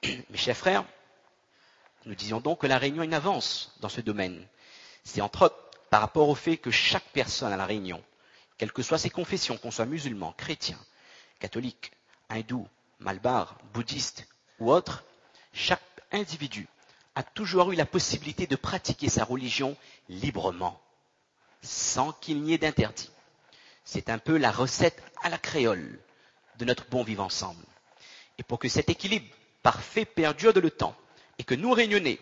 Mes chers frères, nous disions donc que la Réunion a une avance dans ce domaine. C'est entre autres par rapport au fait que chaque personne à la Réunion, quelles que soient ses confessions, qu'on soit musulman, chrétien, catholique, hindou, malbar, bouddhiste ou autre, chaque individu a toujours eu la possibilité de pratiquer sa religion librement, sans qu'il n'y ait d'interdit. C'est un peu la recette à la créole de notre bon vivre ensemble. Et pour que cet équilibre parfait perdure de le temps, et que nous, Réunionnais,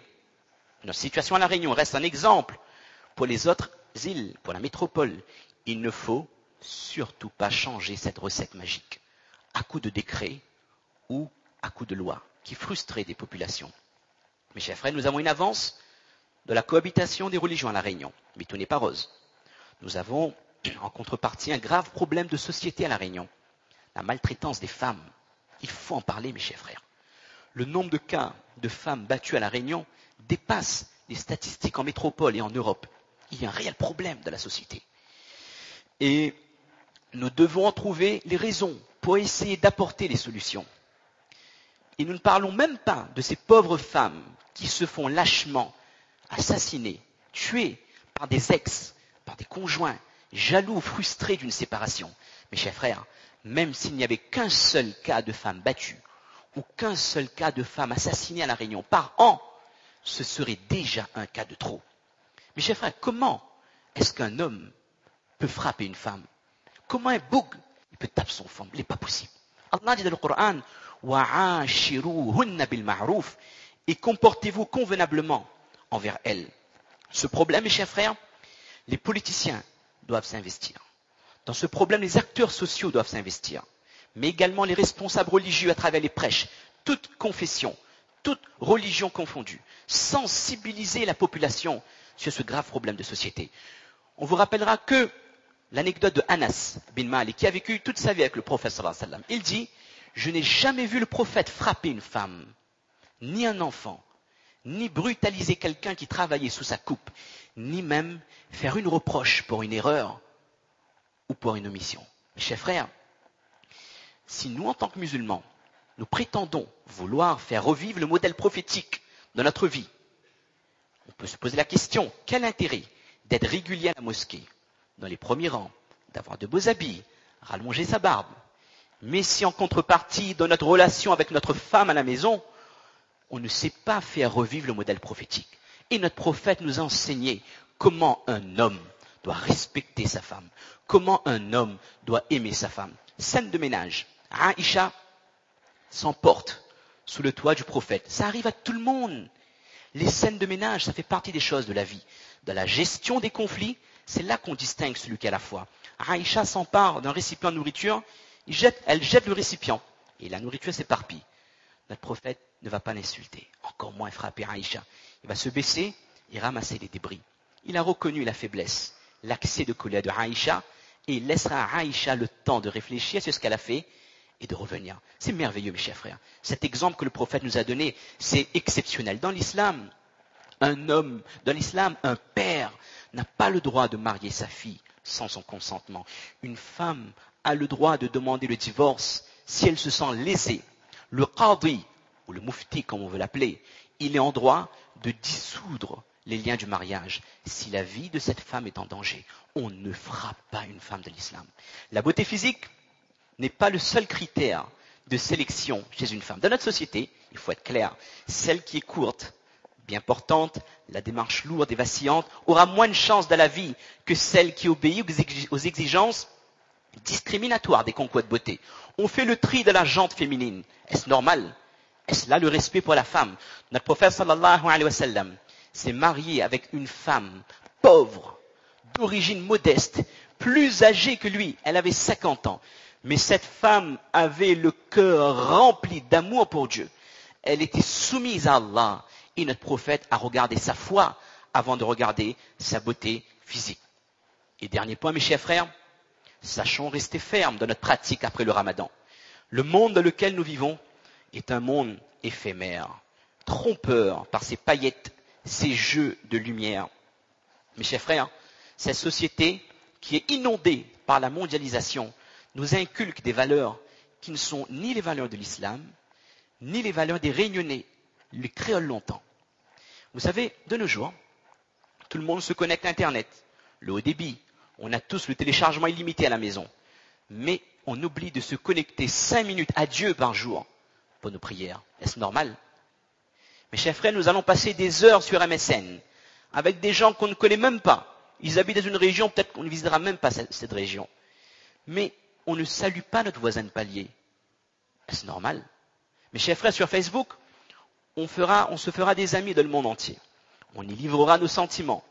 notre situation à la Réunion reste un exemple pour les autres îles, pour la métropole, il ne faut surtout pas changer cette recette magique, à coup de décret ou à coup de loi, qui frustrerait des populations. Mes chers frères, nous avons une avance de la cohabitation des religions à la Réunion, mais tout n'est pas rose. Nous avons en contrepartie un grave problème de société à la Réunion, la maltraitance des femmes. Il faut en parler, mes chers frères. Le nombre de cas de femmes battues à la Réunion dépasse les statistiques en métropole et en Europe. Il y a un réel problème de la société. Et nous devons en trouver les raisons pour essayer d'apporter les solutions. Et nous ne parlons même pas de ces pauvres femmes qui se font lâchement assassiner, tuer par des ex, par des conjoints, jaloux ou frustrés d'une séparation. Mes chers frères, même s'il n'y avait qu'un seul cas de femmes battues ou qu'un seul cas de femmes assassinées à la Réunion par an, ce serait déjà un cas de trop. Mes chers frères, comment est-ce qu'un homme peut frapper une femme? Comment un boug peut taper son femme? Il n'est pas possible. Allah dit dans le Coran, وَعَاشِرُوهُنَّ بِالْمَعْرُوفِ, et comportez-vous convenablement envers elles. Ce problème, mes chers frères, les politiciens doivent s'investir. Dans ce problème, les acteurs sociaux doivent s'investir, mais également les responsables religieux à travers les prêches, toute confession, toute religion confondue, sensibiliser la population sur ce grave problème de société. On vous rappellera que l'anecdote de Anas bin Malik, qui a vécu toute sa vie avec le prophète sallallahu alayhi wa sallam, il dit, je n'ai jamais vu le prophète frapper une femme, ni un enfant, ni brutaliser quelqu'un qui travaillait sous sa coupe, ni même faire une reproche pour une erreur ou pour une omission. Mes chers frères, si nous, en tant que musulmans, nous prétendons vouloir faire revivre le modèle prophétique de notre vie, on peut se poser la question, quel intérêt d'être régulier à la mosquée, dans les premiers rangs, d'avoir de beaux habits, rallonger sa barbe, mais si en contrepartie, dans notre relation avec notre femme à la maison, on ne sait pas faire revivre le modèle prophétique. Et notre prophète nous a enseigné comment un homme doit respecter sa femme, comment un homme doit aimer sa femme. Scène de ménage. Aïcha s'emporte sous le toit du prophète. Ça arrive à tout le monde. Les scènes de ménage, ça fait partie des choses de la vie. De la gestion des conflits, c'est là qu'on distingue celui qui a la foi. Aïcha s'empare d'un récipient de nourriture, elle jette le récipient, et la nourriture s'éparpille. Notre prophète ne va pas l'insulter, encore moins frapper Aïcha. Il va se baisser et ramasser les débris. Il a reconnu la faiblesse, l'accès de colère de Aïcha, et il laissera à Aïcha le temps de réfléchir sur ce qu'elle a fait et de revenir. C'est merveilleux, mes chers frères. Cet exemple que le prophète nous a donné, c'est exceptionnel. Dans l'islam, un père n'a pas le droit de marier sa fille sans son consentement. Une femme a le droit de demander le divorce si elle se sent lésée. Le qadi, ou le mufti comme on veut l'appeler, il est en droit de dissoudre les liens du mariage si la vie de cette femme est en danger. On ne frappe pas une femme de l'islam. La beauté physique n'est pas le seul critère de sélection chez une femme. Dans notre société, il faut être clair, celle qui est courte, bien portante, la démarche lourde et vacillante, aura moins de chance dans la vie que celle qui obéit aux exigences discriminatoires des concours de beauté. On fait le tri de la jante féminine. Est-ce normal? Est-ce là le respect pour la femme? Notre prophète sallallahu alayhi wa sallam s'est marié avec une femme pauvre, d'origine modeste, plus âgée que lui. Elle avait 50 ans. Mais cette femme avait le cœur rempli d'amour pour Dieu. Elle était soumise à Allah. Et notre prophète a regardé sa foi avant de regarder sa beauté physique. Et dernier point, mes chers frères, sachons rester fermes dans notre pratique après le Ramadan. Le monde dans lequel nous vivons est un monde éphémère, trompeur par ses paillettes, ses jeux de lumière. Mes chers frères, cette société qui est inondée par la mondialisation nous inculque des valeurs qui ne sont ni les valeurs de l'islam, ni les valeurs des Réunionnais, les créoles longtemps. Vous savez, de nos jours, tout le monde se connecte à Internet, le haut débit, on a tous le téléchargement illimité à la maison. Mais on oublie de se connecter 5 minutes à Dieu par jour pour nos prières. Est-ce normal? Mes chers frères, nous allons passer des heures sur MSN avec des gens qu'on ne connaît même pas. Ils habitent dans une région, peut-être qu'on ne visitera même pas cette région. Mais on ne salue pas notre voisin de palier. Est-ce normal? Mes chers frères, sur Facebook, on se fera des amis dans le monde entier. On y livrera nos sentiments.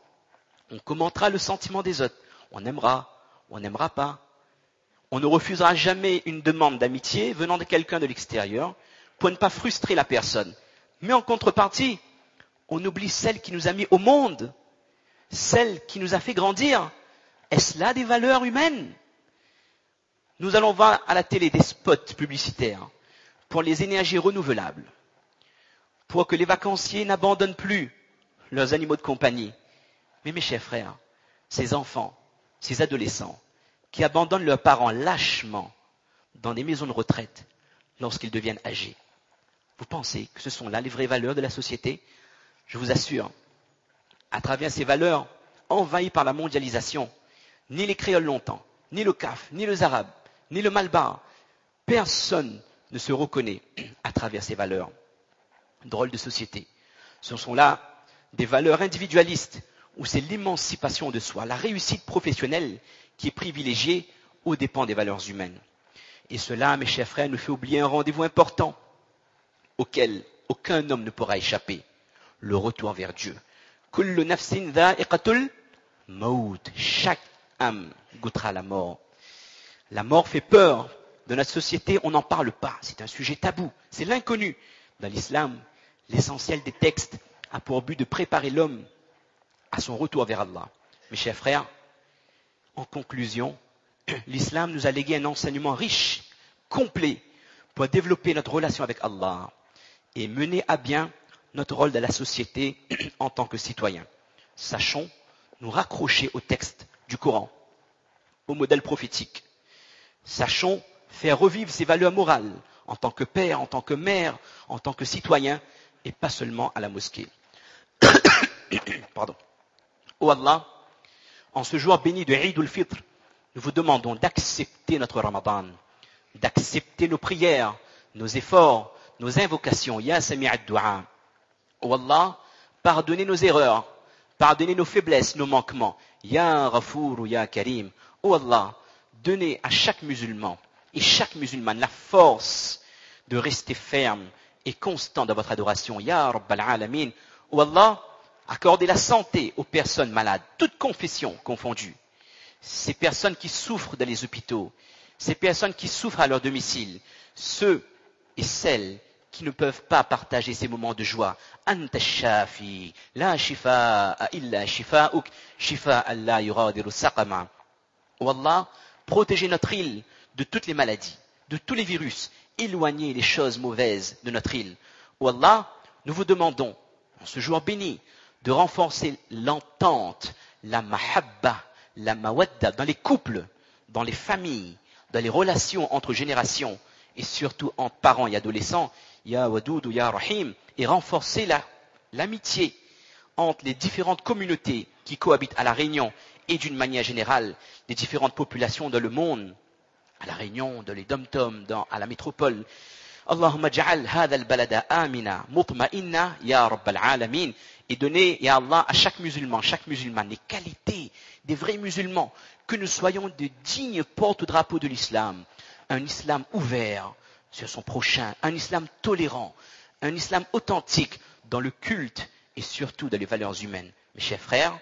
On commentera le sentiment des autres. On aimera, on n'aimera pas. On ne refusera jamais une demande d'amitié venant de quelqu'un de l'extérieur pour ne pas frustrer la personne. Mais en contrepartie, on oublie celle qui nous a mis au monde, celle qui nous a fait grandir. Est-ce là des valeurs humaines? Nous allons voir à la télé des spots publicitaires pour les énergies renouvelables, pour que les vacanciers n'abandonnent plus leurs animaux de compagnie. Mais mes chers frères, ces enfants, ces adolescents qui abandonnent leurs parents lâchement dans des maisons de retraite lorsqu'ils deviennent âgés, vous pensez que ce sont là les vraies valeurs de la société? Je vous assure, à travers ces valeurs envahies par la mondialisation, ni les créoles longtemps, ni le CAF, ni les arabes, ni le malbar, personne ne se reconnaît à travers ces valeurs. Drôle de société. Ce sont là des valeurs individualistes où c'est l'émancipation de soi, la réussite professionnelle qui est privilégiée aux dépens des valeurs humaines. Et cela, mes chers frères, nous fait oublier un rendez-vous important auquel aucun homme ne pourra échapper, le retour vers Dieu. Kullu nafsin dha'iqatul maut. Chaque âme goûtera la mort. La mort fait peur. Dans notre société, on n'en parle pas. C'est un sujet tabou. C'est l'inconnu. Dans l'islam, l'essentiel des textes a pour but de préparer l'homme à son retour vers Allah. Mes chers frères, en conclusion, l'islam nous a légué un enseignement riche, complet, pour développer notre relation avec Allah et mener à bien notre rôle dans la société en tant que citoyen. Sachons nous raccrocher au texte du Coran, au modèle prophétique. Sachons faire revivre ces valeurs morales en tant que père, en tant que mère, en tant que citoyen, et pas seulement à la mosquée. Pardon. Oh Allah, en ce jour béni de Eid al-Fitr, nous vous demandons d'accepter notre Ramadan, d'accepter nos prières, nos efforts, nos invocations. Ya Sami' ad-Du'a. Oh Allah, pardonnez nos erreurs, pardonnez nos faiblesses, nos manquements. Ya Ghafour, Ya Karim. Oh Allah, donnez à chaque musulman et chaque musulmane la force de rester ferme et constant dans votre adoration. Ya Rabbal Alamin. Oh Allah, accordez la santé aux personnes malades, toutes confessions confondues. Ces personnes qui souffrent dans les hôpitaux, ces personnes qui souffrent à leur domicile, ceux et celles qui ne peuvent pas partager ces moments de joie. Anta shafi, la shifa'a illa shifa'uk, shifa'an la yuradiru saqama. Oh Allah, protégez notre île de toutes les maladies, de tous les virus, éloignez les choses mauvaises de notre île. Oh Allah, nous vous demandons, en ce jour béni, de renforcer l'entente, la mahabba, la mawadda dans les couples, dans les familles, dans les relations entre générations et surtout entre parents et adolescents, Ya Wadoud ou Ya Rahim, et renforcer l'amitié entre les différentes communautés qui cohabitent à La Réunion et d'une manière générale les différentes populations dans le monde, à La Réunion, dans les dom-toms, à la métropole. Allahumma ja'al hadha al-balada amina, mutma'inna, ya Rabbal Alamin, et donner, ya Allah, à chaque musulman, chaque musulmane, les qualités des vrais musulmans, que nous soyons de dignes porte-drapeaux de l'islam, un islam ouvert sur son prochain, un islam tolérant, un islam authentique dans le culte et surtout dans les valeurs humaines. Mes chers frères,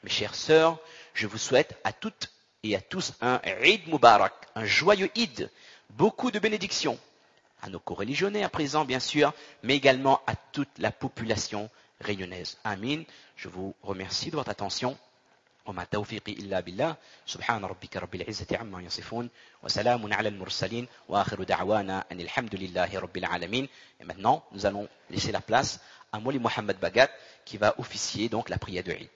mes chères sœurs, je vous souhaite à toutes et à tous un Eid Mubarak, un joyeux Eid, beaucoup de bénédictions à nos coreligionnaires présents bien sûr, mais également à toute la population réunionnaise. Amin. Je vous remercie de votre attention. وما توفيقي إلا بالله سبحان ربك رب العزة عما يصفون وسلام على المرسلين وآخر دعوانا أن الحمد لله رب العالمين. Et maintenant, nous allons laisser la place à Mouli Mohamed Bagat qui va officier donc la prière de Eid.